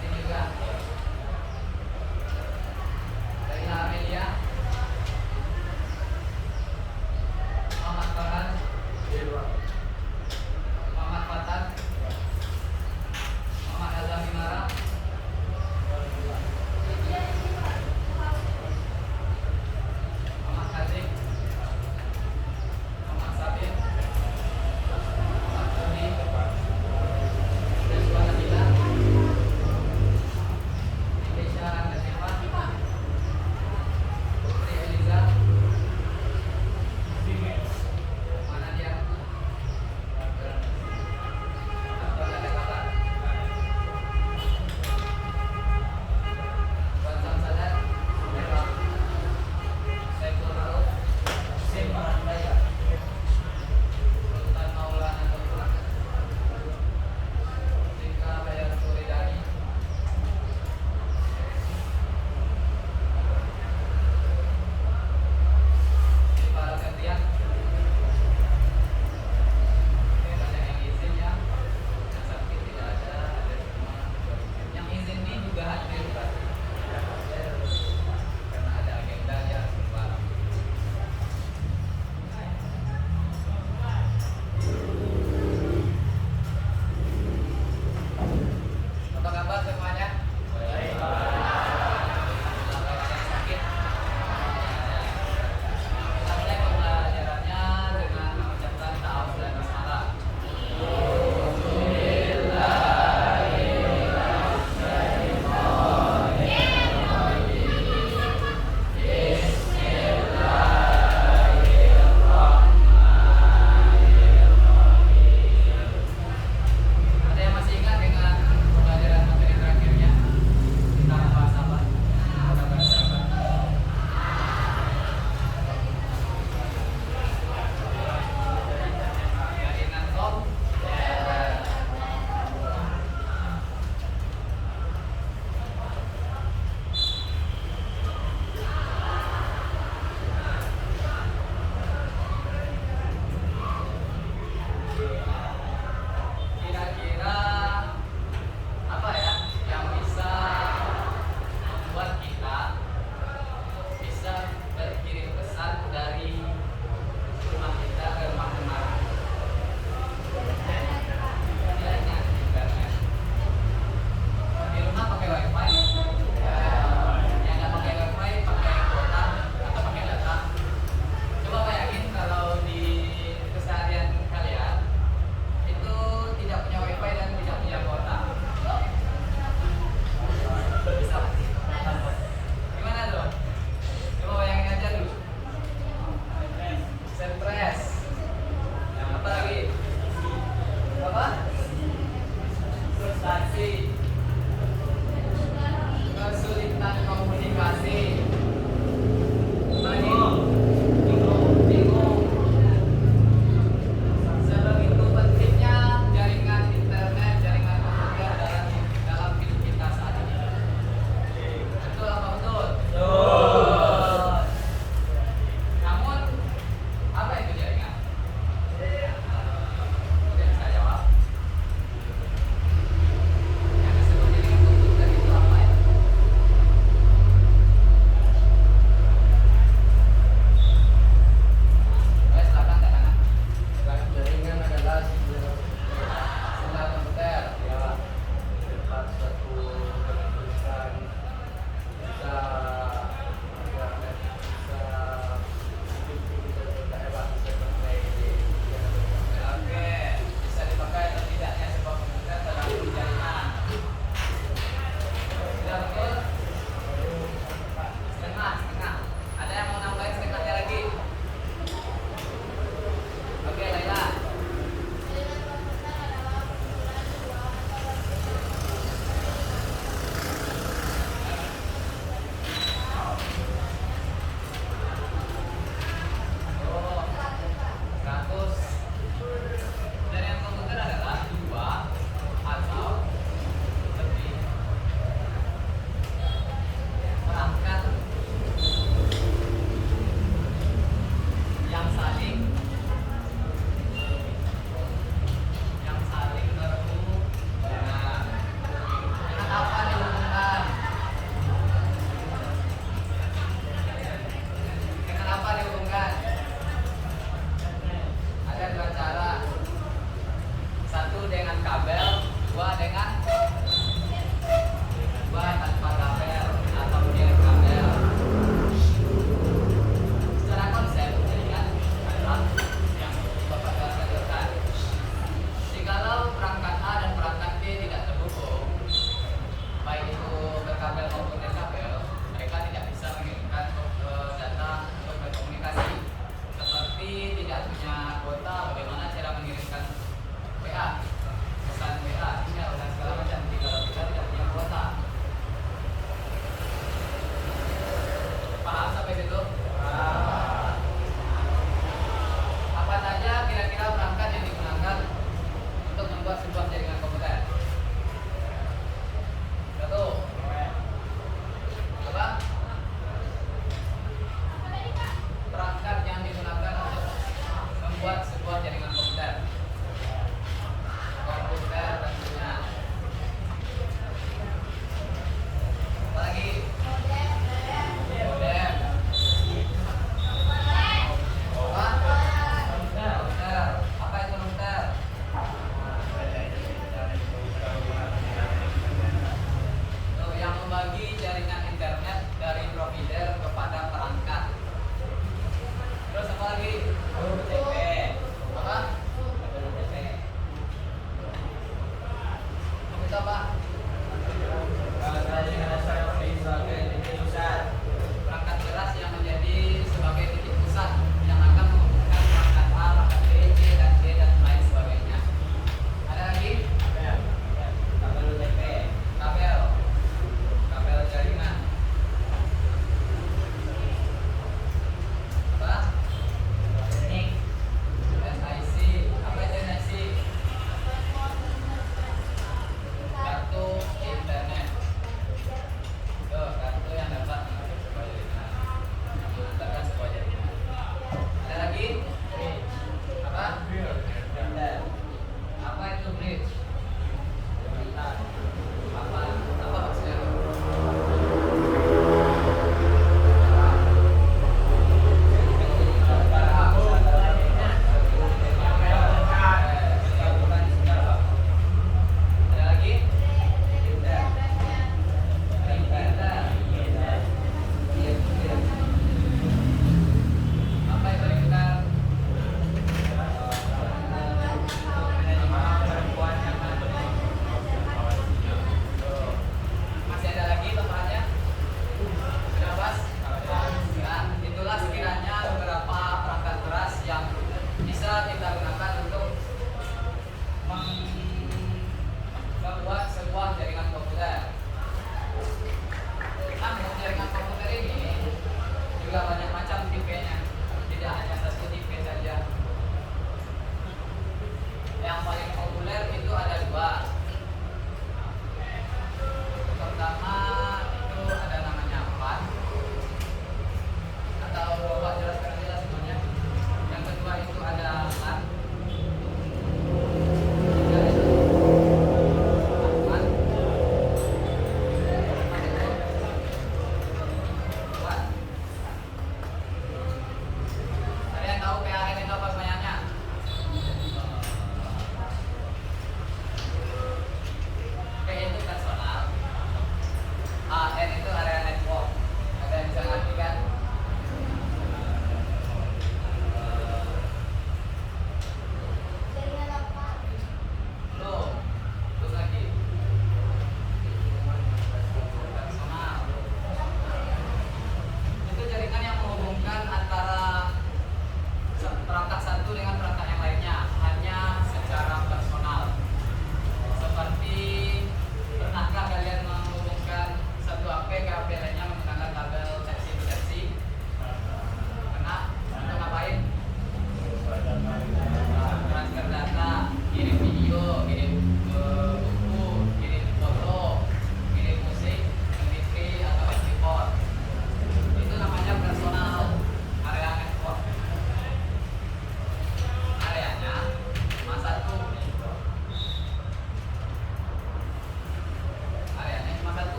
Sini berkabel, dua dengan dua tanpa kabel atau dengan kabel. Secara konsep jaringan adalah yang Bapak katakan. Jikalau perangkat A dan perangkat B tidak terhubung, baik itu berkabel maupun kabel, mereka tidak bisa mengirimkan data untuk berkomunikasi. Seperti tidak punya kuota, bagaimana cara mengirimkan WA, pesan WA, email dan segala macam jika kita tidak punya kuota. Paham sampai situ? Apa saja kira-kira perangkat yang digunakan untuk membuat sebuah jaringan komputer? Satu. Apa? Perangkat yang digunakan untuk membuat sebuah jaringan komputer. Komputer tentunya. Apa lagi? Modem. Apa? Router. Apa itu router?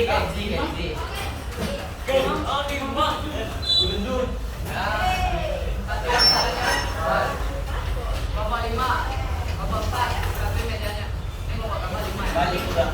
Kenzi. Nah, satu lagi salahnya. Bapak 5, Bapak 4, tapi mejanya. Ini Bapak tambah 5 ya. Balik udah.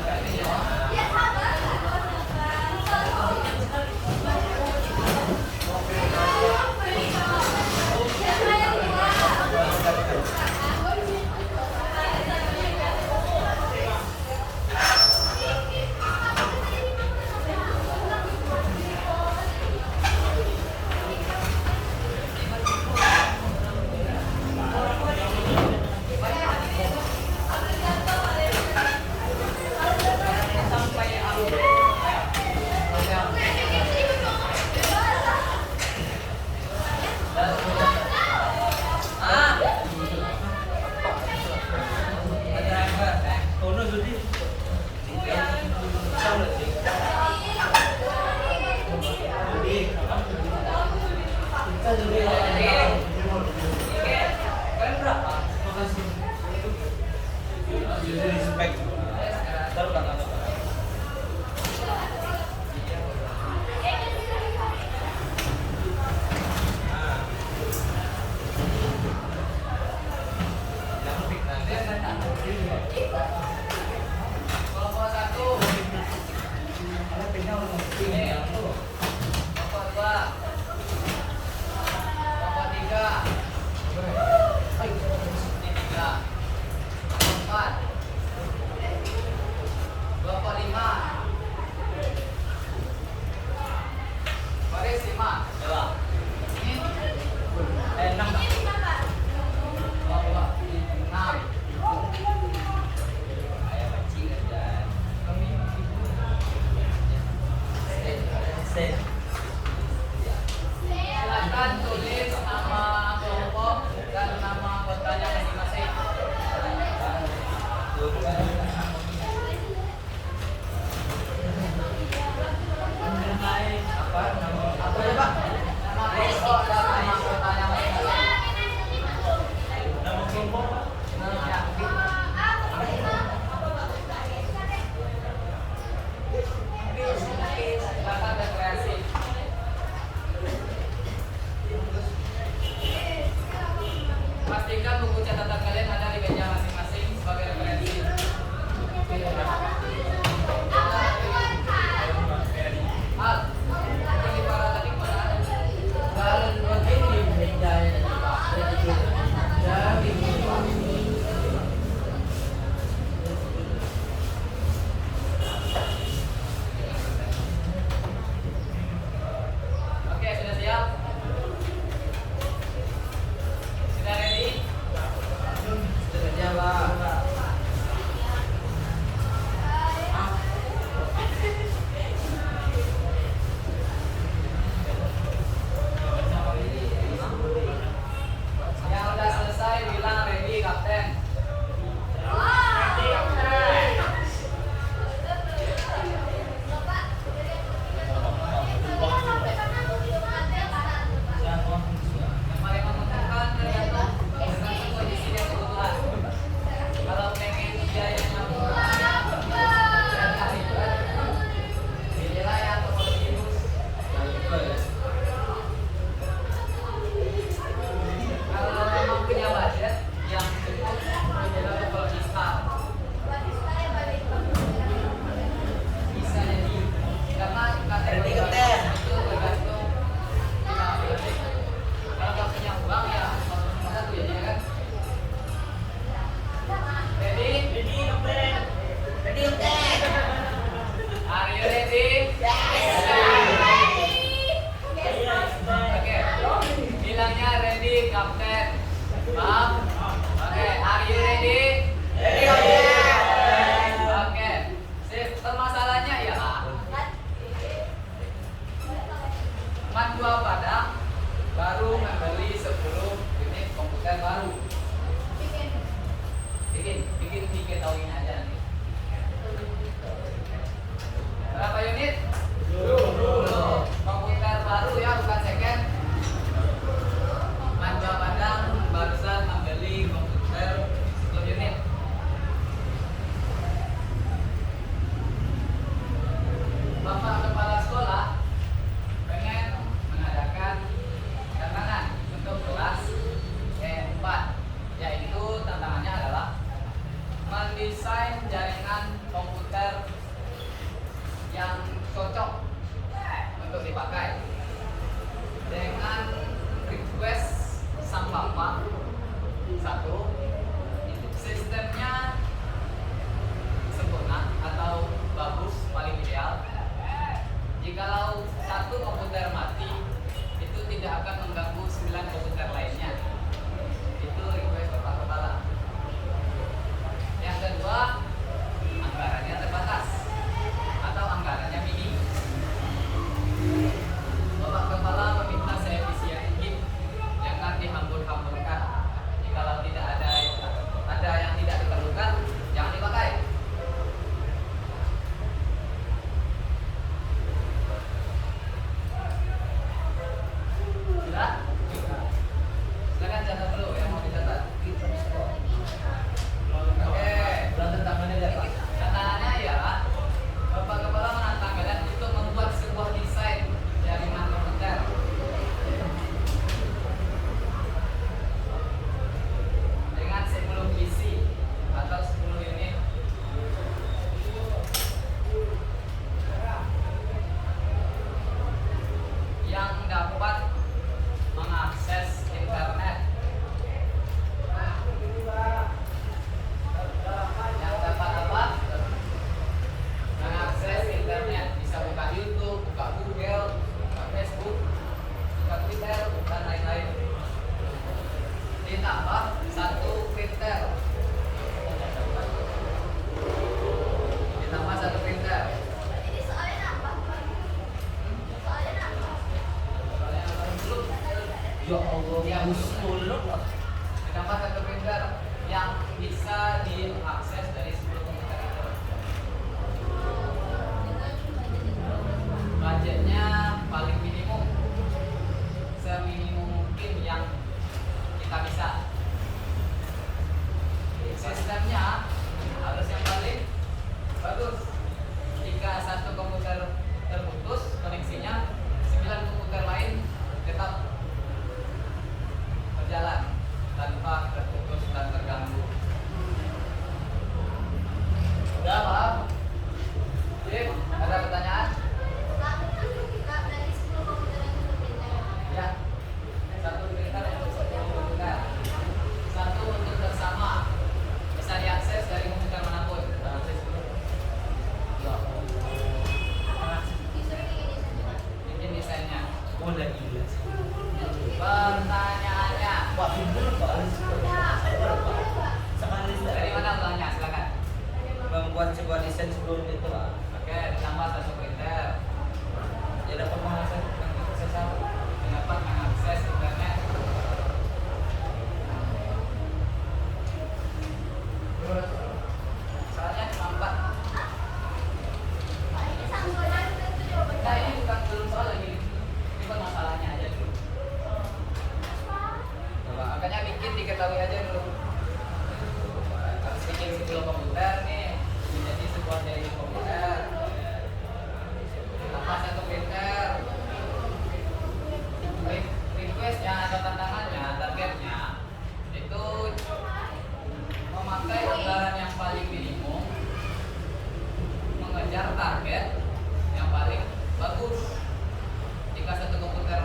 Kelompok 1. Ini kelompok 2. Kelompok 3. Ini 3. Kelompok 4. Kelompok 5. Baris 5. Ini 6. kelompok 6. Silakan tulis nama kelompok dan nama anggotanya masing-masing. Apa ya Pak? Nama kelompok dan nama anggotanya masing-masing. Nama kelompok Ya. Silakan berkreasi. Pastikan buku catatan kalian ada di meja masing-masing sebagai referensi. Al, ini para tadi mana? Kalau begini mejanya Pak. Jadi Pak. Oke, sudah siap? Sudah ready? Sudah siap, Pak. Yang udah selesai bilang ready, Kapten. Yang paling menentukan tergantung kondisi dan kebutuhan. Kalau pengen biayanya murah, dan kasih berat, pilihlah yang Topolinos. Kalau memang punya budget yang cukup, pilihlah Topolista. Bisa jadi karena kategori itu tergantung. Kalau nggak punya uang ya satu ya kan. Ready? Are you ready? Oke. Bilangnya ready, Kapten. Paham? Oke. Are you ready? Oke. Sip. Permasalahannya ialah teman gua pada baru membeli 10 unit komputer baru. Bikin tauin aja nanti. Berapa unit? 10. Komputer baru ya, bukan second. Manja Padang barusan membeli komputer 10 unit. Jikalau satu komputer mati, itu tidak akan mengganggu 9 komputer lainnya. Itu request Bapak Kepala. Yang kedua, anggarannya terbatas atau anggarannya minim. Bapak Kepala meminta seefisien mungkin, jangan dihambur-hamburkan. Jikalau tidak ada yang tidak diperlukan, jangan dipakai. Sudah? Silakan catat dulu yang mau dicatat. Oke. Tantangannya ya, Bapak Kepala menantang kalian untuk membuat sebuah desain jaringan komputer dengan 10 PC atau 10 unit. Yang dapat mengakses internet. Yang dapat apa? Mengakses internet. Bisa buka YouTube, buka Google, buka Facebook, buka Twitter, dan lain-lain. Ditambah 1 printer. Ditambah 1 printer. Soalnya apa dulu? Ya Allah, Yang mulut. Ditambah 1 printer yang bisa diakses dari 10 komputer itu. Budgetnya paling minimum, seminimum mungkin yang kita bisa. Sistemnya harus yang paling bagus. Jika 1 komputer terputus koneksinya, 9 komputer lain tetap berjalan tanpa terputus dan terganggu. Sudah paham? Jadi, ada pertanyaan? Ya, 1 printer untuk 10 komputer. 1 untuk bersama, bisa diakses dari komputer manapun. Ya Allah. Bikin desainnya. Boleh iya. Pertanyaannya, Pak Hibur Pak. Sekali dari mana ulangnya? Silakan. membuat sebuah desain sebelum itu Pak. Oke, ditambah 1 printer. Ya dapat mengakses Dapat mengakses internet. Soalnya cuma 4. Nah, ini bukan belum soal lagi. Ini bukan masalahnya aja dulu. Coba, makanya bikin diketahui aja dulu. Harus bikin 10 komputer nih, menjadi sebuah jaringan komputer. Tambah 1 printer. Requestnya atau tantangannya, targetnya itu memakai anggaran yang paling minimum, mengejar target yang paling bagus. Jika 1 komputer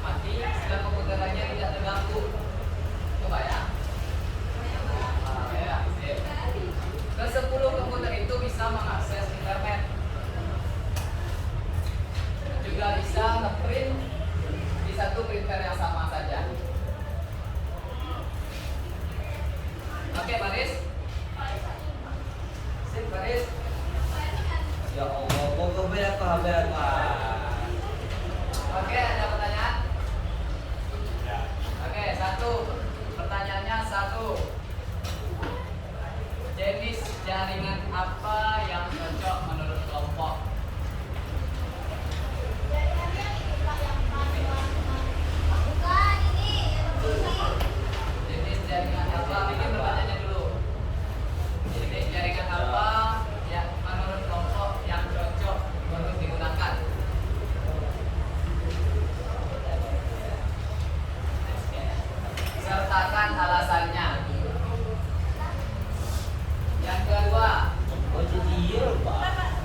mati, 9 komputer lainnya tidak terganggu. Coba ya. Ya, sip. Ke 10 komputer itu bisa mengakses internet, juga bisa ngeprint di 1 printer yang sama saja. Oke, Baris. Sip, Baris. Ya Allah, kok beda apa? Oke, ada pertanyaan? Oke, 1. Pertanyaannya 1. Jenis jaringan apa yang cocok menurut kelompok? Jenis jaringan apa? Bikin pertanyaannya dulu. Jenis jaringan apa yang menurut kelompok yang cocok untuk digunakan? Sertakan alasannya. Yang kedua, Oh jadi iya Pak.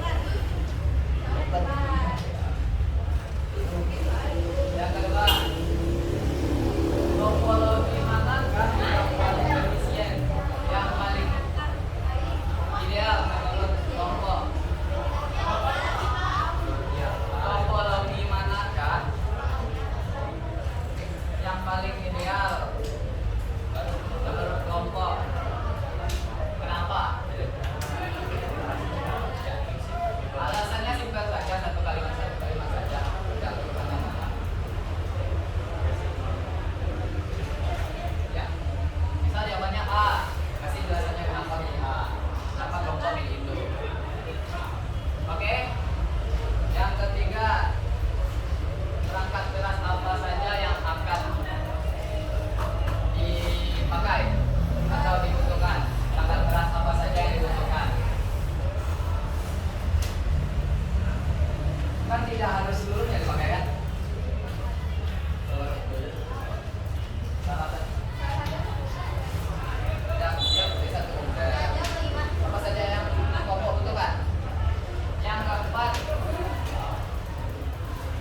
tidak harus seluruhnya dipakai kan? Salah satu. Yang bisa apa saja yang pokok butuhkan. Yang keempat,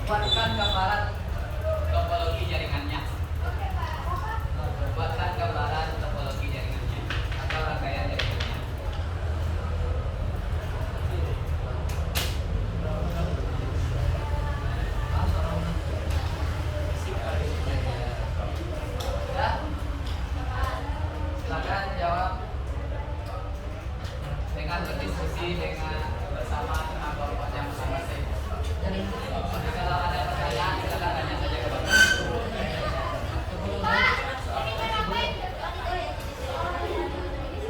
buatkan gambaran topologi jaringannya. Buatkan gambaran topologi jaringannya atau rangkaian jaringannya. Ya, silakan jawab dengan berdiskusi dengan bersama dengan kelompoknya masing-masing. Jadi kalau ada pertanyaan silakan tanya saja ke Bapak.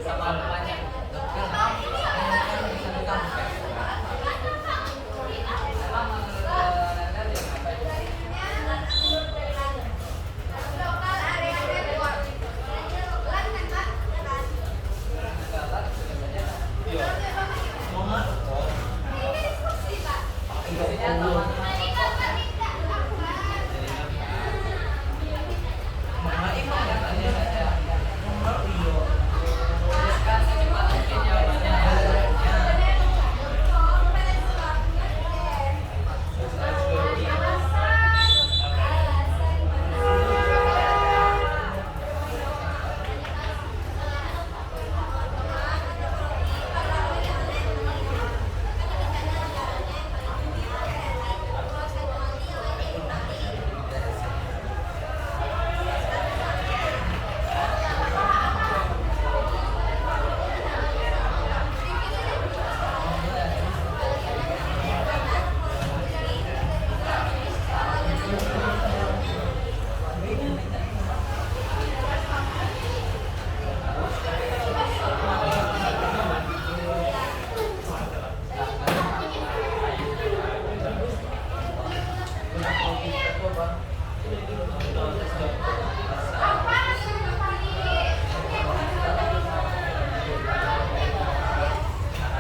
Sama rumahnya. Emang menurut Anda dia ngapain? Galak sebenarnya. Semangat kok. Isinya teman-teman. Semangat itu Tanya saja. nomor iyo. Tuliskan secepat mungkin jawabannya.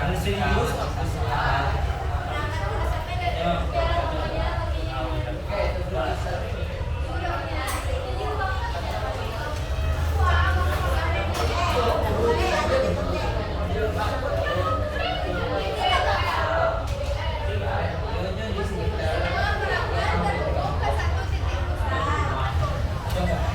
Ada serius apa sih? Ya. Oke, itu dulu. Coba.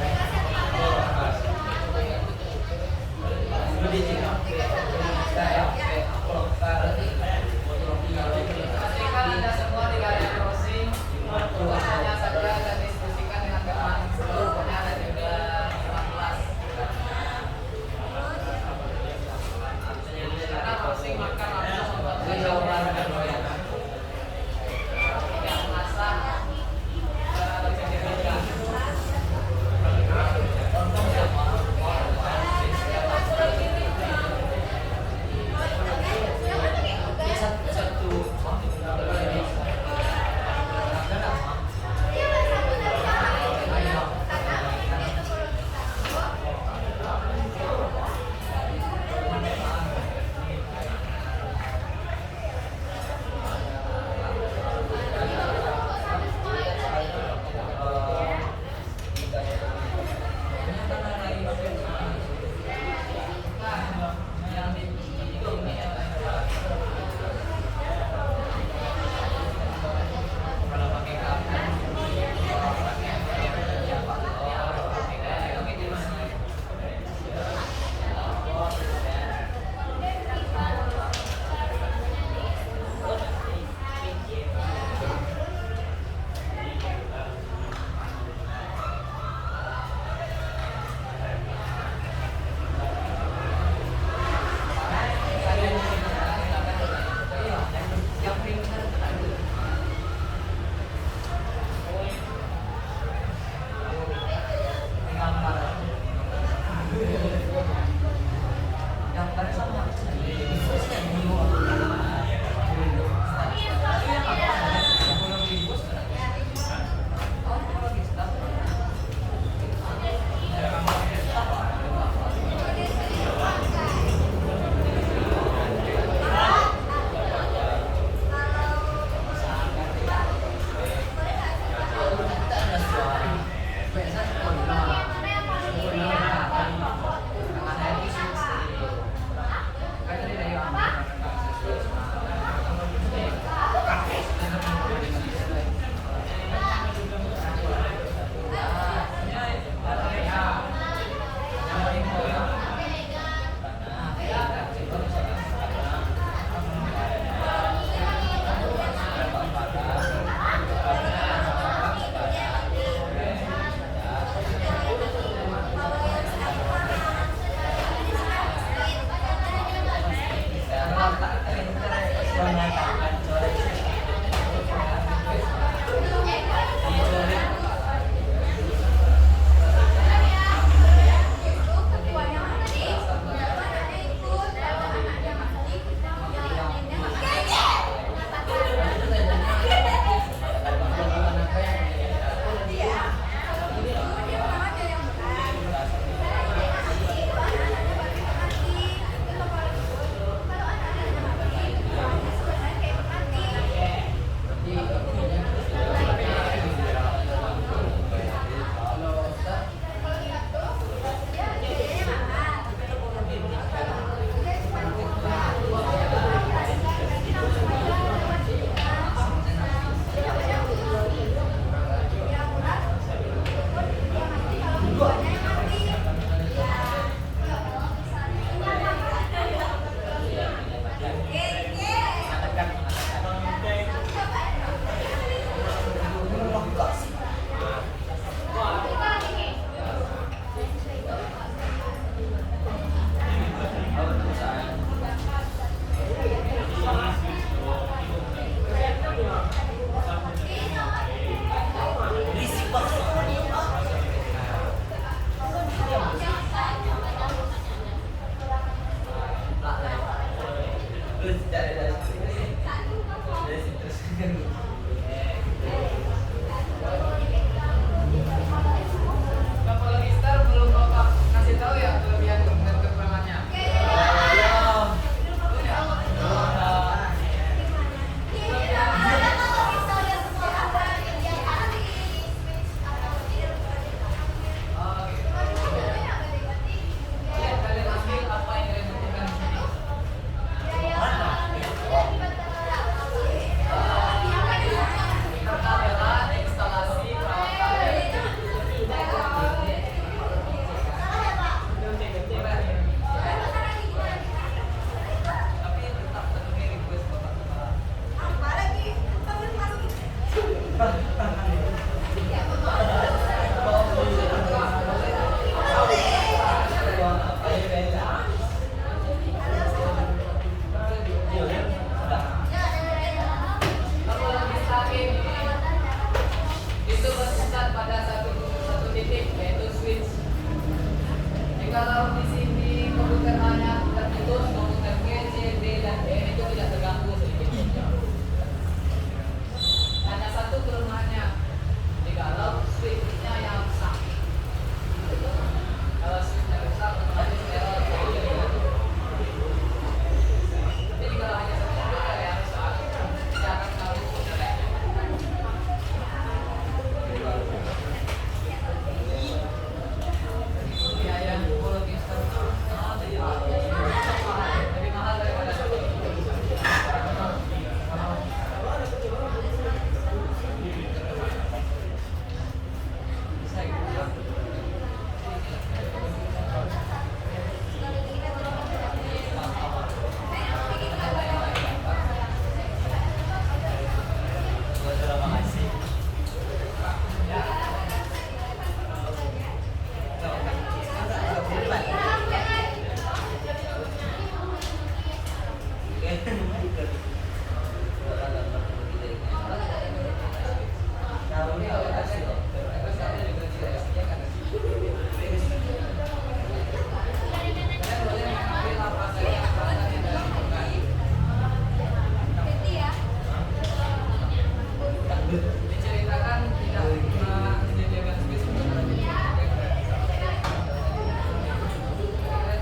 diceritakan tidak pernah menyediakan space untuk anak itu.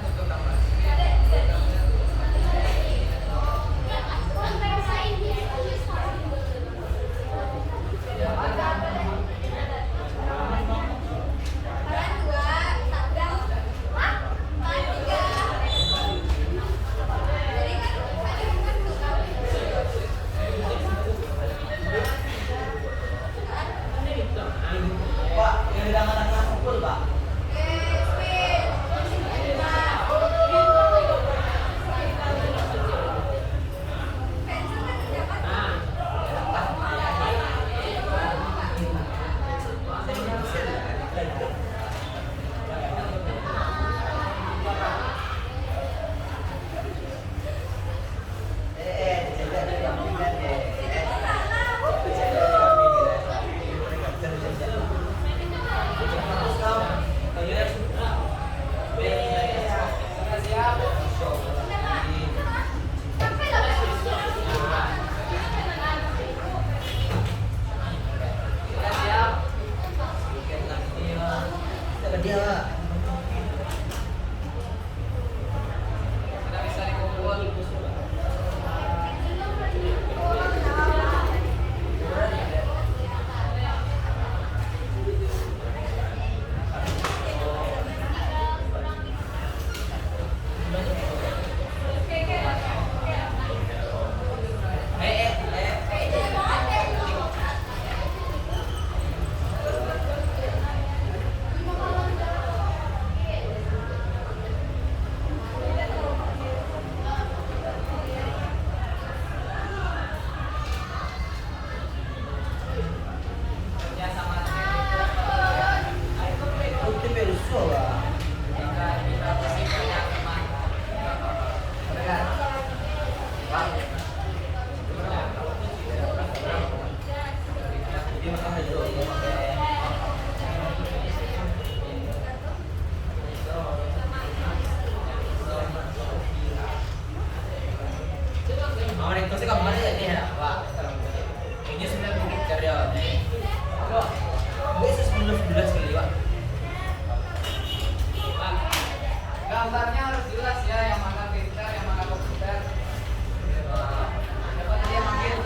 Tutup kamar. Pak, yang bilang anak-anak kumpul, Pak. Dia Kita bisa dikumpul. Kerja sama Tutti per il suo, Pak. kita bersihkannya teman. Dia makan aja dulu, dia pakai. Mama itu sih kemarin ya dia, Pak. Ini sudah bikin karya. Besok 11 kali, Pak. Gambarnya harus jelas ya, yang mana printer, yang mana komputer. Dapat dia manggil.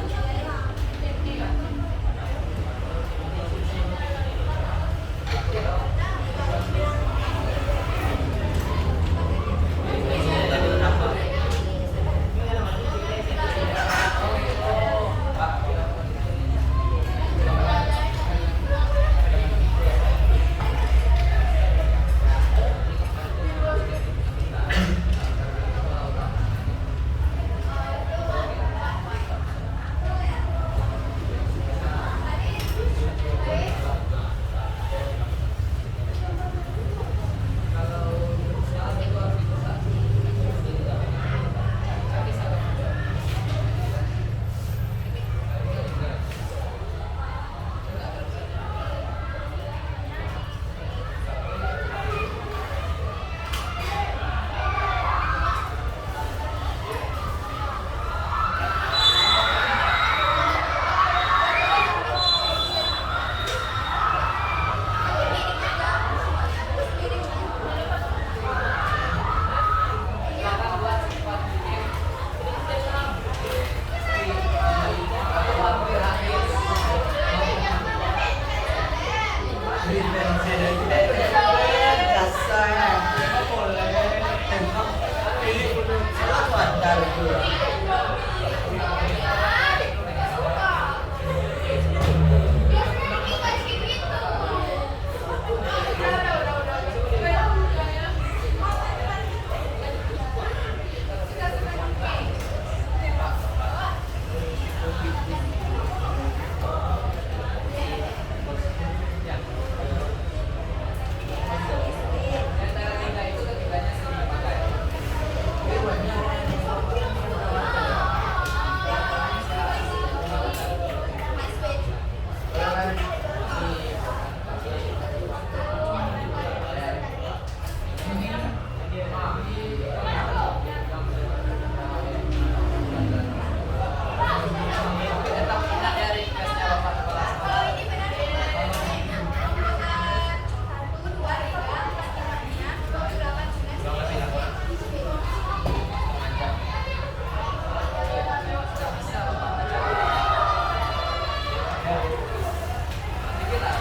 Sedikit lah.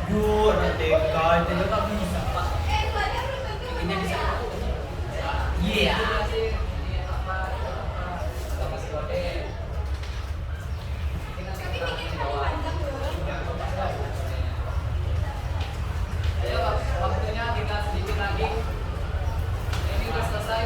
Yuk, nanti kau itu nggak bisa pak. Ini bisa. Iya. Ini apa? Kita kasih kode. Ayo, waktunya tinggal sedikit lagi. Ini udah selesai.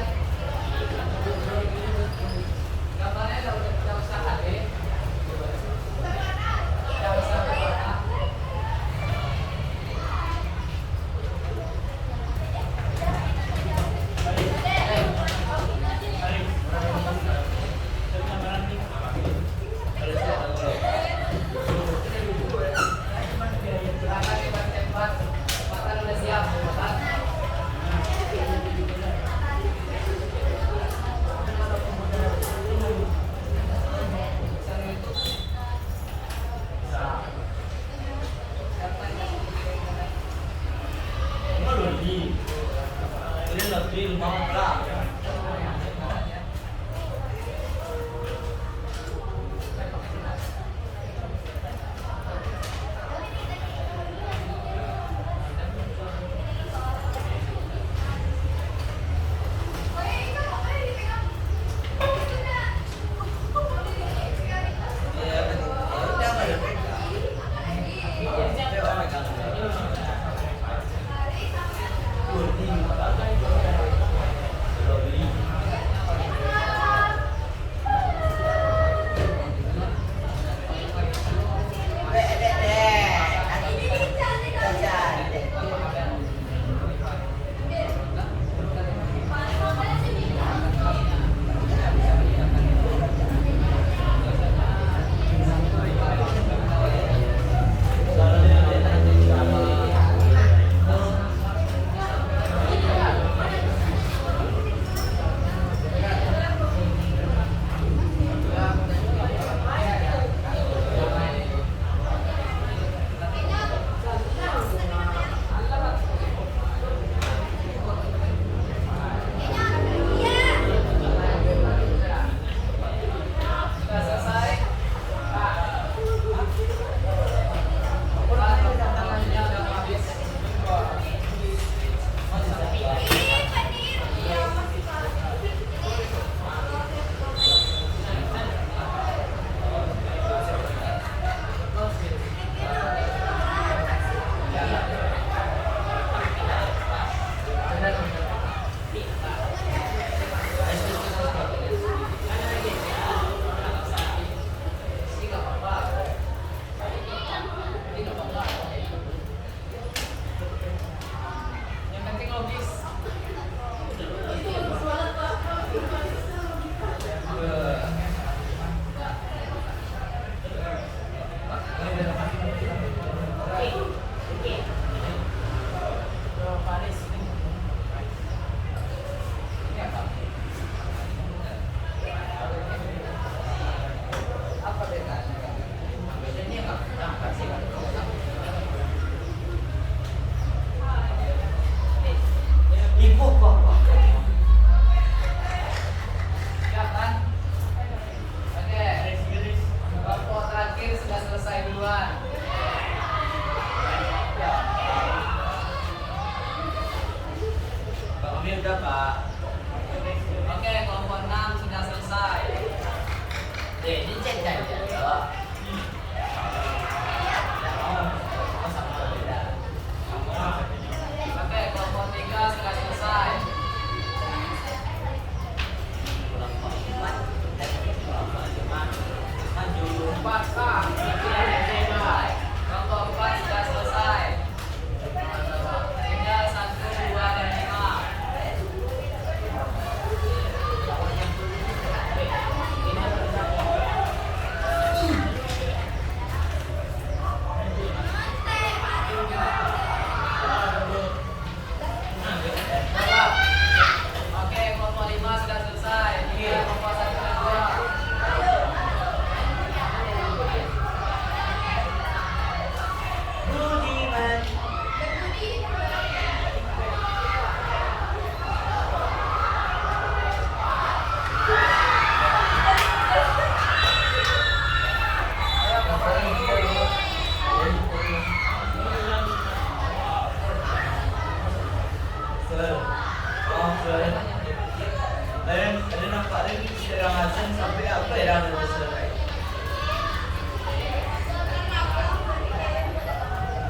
sampai apa ya dalam selesai.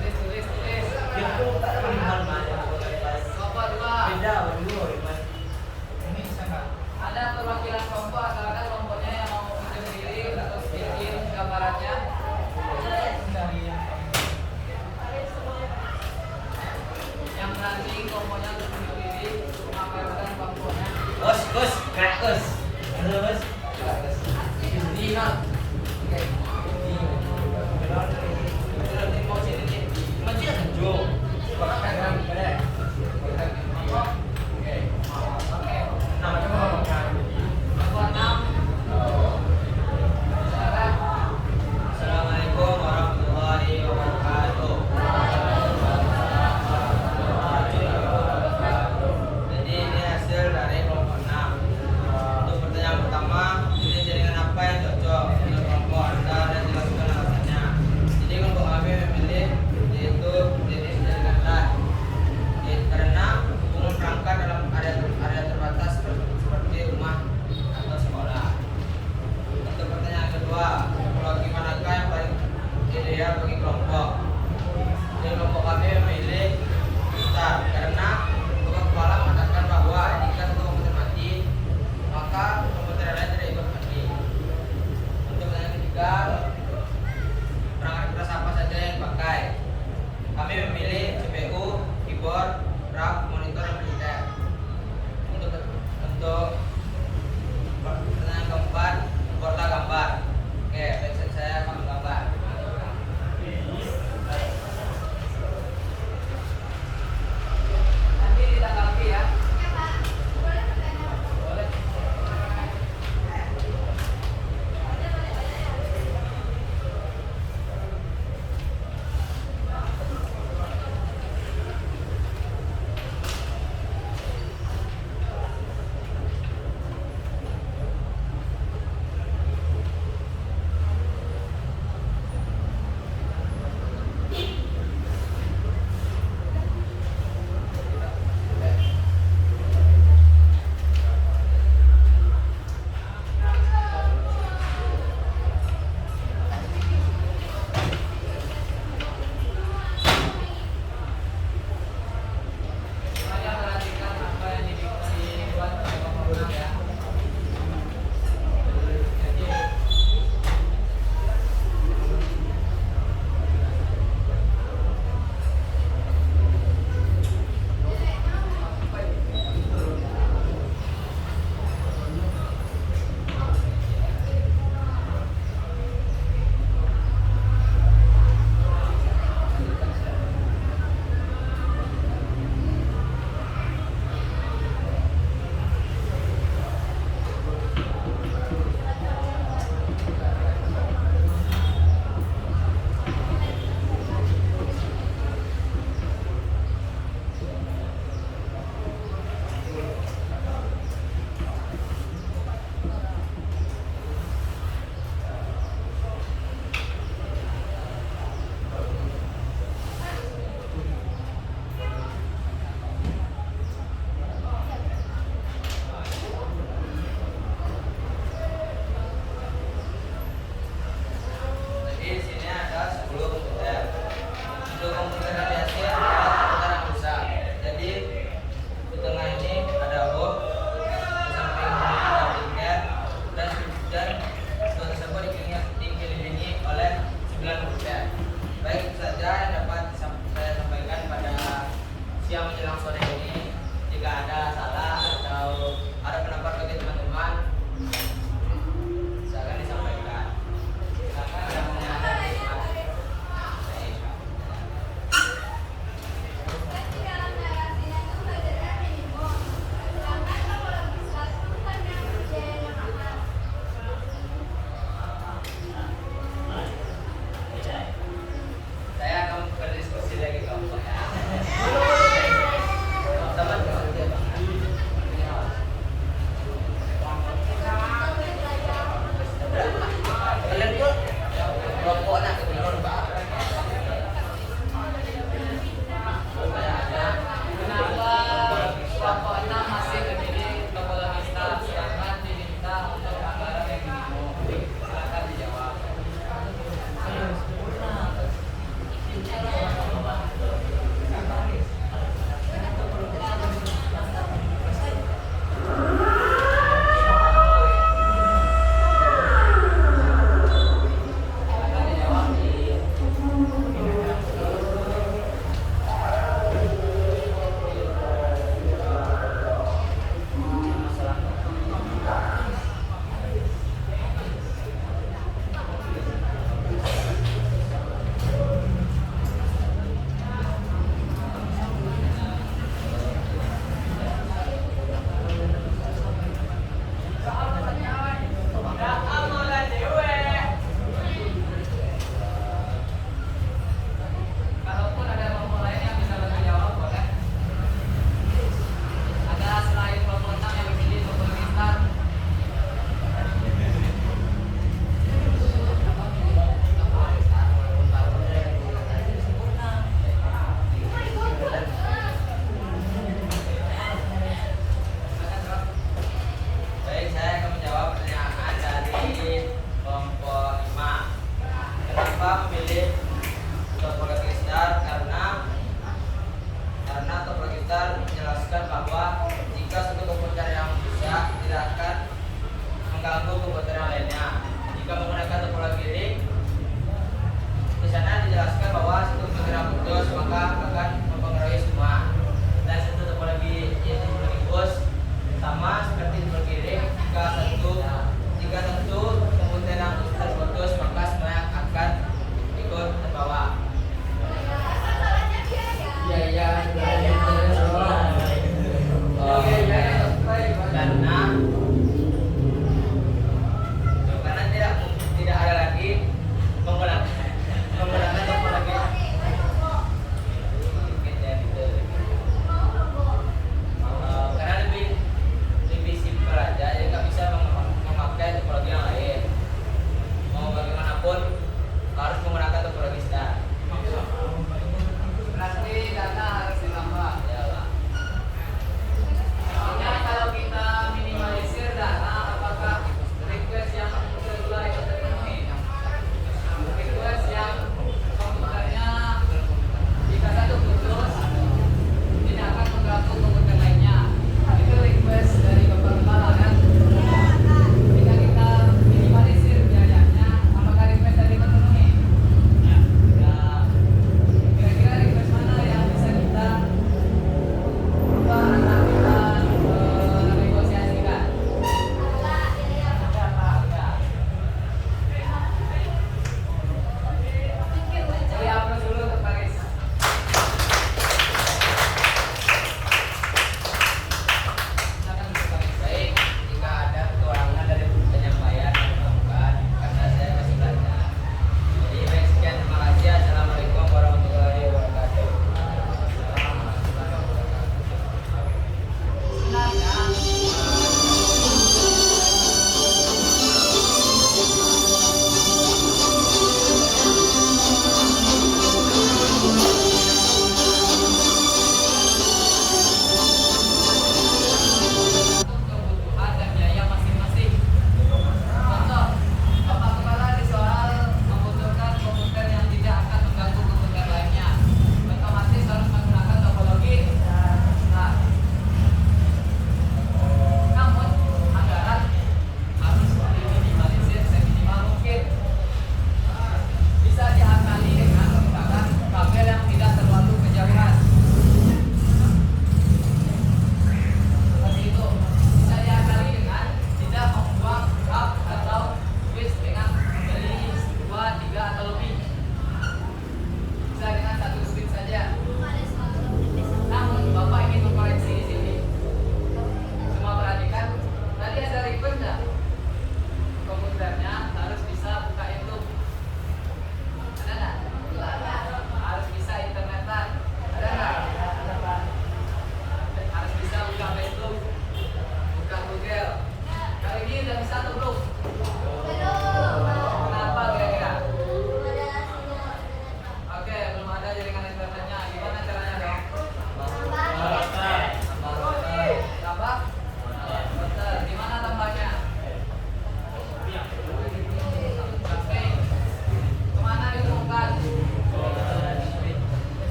Tulis. Itu tak ada iman mana. Kelompok 2. Beda berdua iman. Ini sangat. Ada perwakilan kelompok, asalkan kelompoknya yang mau bikin sendiri atau bikin gambarannya. Dari yang Yang nanti kelompoknya untuk sendiri memamerkan kelompoknya. Bos, gerak bos. Halo bos. Di not. Oke. Di mau sini nih. Macam mana jo? Oke. Oke. Nama coba. Kelompok 6. Silakan. Assalamualaikum warahmatullahi wabarakatuh. Jadi ini hasil dari kelompok 6. Untuk pertanyaan pertama, pilih jaringan apa yang cocok untuk kelompok Anda dan jelaskan alasannya. Jadi kelompok kami memilih yaitu jenis jaringan LAN. Karena hubungan perangkat dalam area terbatas seperti rumah atau sekolah. Untuk pertanyaan kedua, pulau manakah yang paling ideal bagi kelompok? Di kelompok kami memilih Blitar karena Bapak Kepala mengatakan bahwa jika satu komputer mati, maka komputer lain tidak ikut mati. Untuk pertanyaan ketiga, perangkat keras apa saja yang dipakai? Kami memilih CPU, keyboard, RAM, monitor, dan printer. Untuk pertanyaan keempat, portal gambar. Oke, baik saya akan menggambar. Nanti ditanggapi ya. Boleh. Semuanya perhatikan apa yang dibuat oleh kelompok 6 ya. Jadi Jadi di sini ada 10 komputer. Untuk komputer yang biasa adalah komputer yang rusak. Jadi di tengah ini ada box, di samping ini ada tiket dan box tersebut dikelilingi oleh 9 komputer. Baik itu saja yang dapat saya sampaikan pada siang menjelang sore ini. Jika ada salah atau ada pendapat bagi teman-teman, silakan disampaikan. Silakan ada pertanyaan dari Mas. Baik. mengganggu komputer yang lainnya. Jika menggunakan tombol kiri, di sana dijelaskan bahwa situ bergerak putus maka akan mempengaruhi semua. Dan satu tombol lagi yaitu tombol lagi bos sama seperti tombol kiri, jika satu